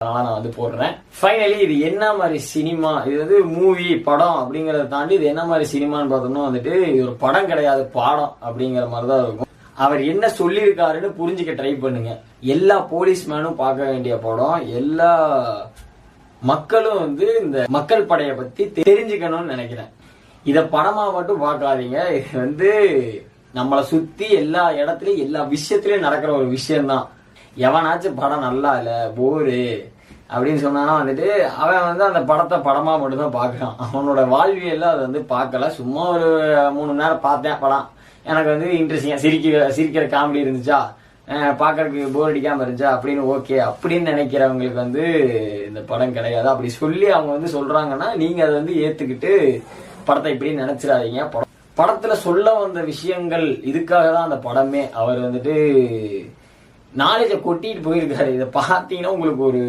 அதனால நான் வந்து போடுறேன். ஃபைனலி இது என்ன மாதிரி சினிமா, இது வந்து மூவி படம் அப்படிங்கறத தாண்டி இது என்ன மாதிரி சினிமான்னு பார்த்தோம்னா வந்துட்டு இது ஒரு படம் கிடையாது, பாடம் அப்படிங்கிற மாதிரிதான் இருக்கும். அவர் என்ன சொல்லியிருக்காருன்னு புரிஞ்சுக்க ட்ரை பண்ணுங்க. எல்லா போலீஸ்மேனும் பார்க்க வேண்டிய படம், எல்லா மக்களும் வந்து இந்த மக்கள் படையை பத்தி தெரிஞ்சுக்கணும்னு நினைக்கிறேன். இத படமா மட்டும் பார்க்காதீங்க. இது வந்து நம்மளை சுத்தி எல்லா இடத்துலயும் எல்லா விஷயத்திலயும் நடக்கிற ஒரு விஷயம்தான். எவனாச்சும் படம் நல்லா இல்ல போரு அப்படின்னு சொன்னானா வந்துட்டு அவன் வந்து அந்த படத்தை படமா மட்டும்தான் பாக்குறான். அவனோட வாழ்வியல்ல அதை வந்து பார்க்கல. சும்மா ஒரு 3 மணி நேரம் பார்த்தேன் படம், எனக்கு வந்து இன்ட்ரெஸ்டிங்கா சிரிக்கிற காமெடி இருந்துச்சா, பாக்குறதுக்கு போர் அடிக்காம இருந்துச்சா அப்படின்னு ஓகே அப்படின்னு நினைக்கிறவங்களுக்கு வந்து இந்த படம் கிடையாது. அப்படி சொல்லி அவங்க வந்து சொல்றாங்கன்னா நீங்க அதை வந்து ஏத்துக்கிட்டு படத்தை இப்படி நினைச்சிடாதீங்க. படத்துல சொல்ல வந்த விஷயங்கள் இதுக்காக தான் அந்த படமே. அவர் வந்துட்டு நாலேஜை கொட்டிட்டு போயிருக்காரு. இதை பார்த்தீங்கன்னா உங்களுக்கு ஒரு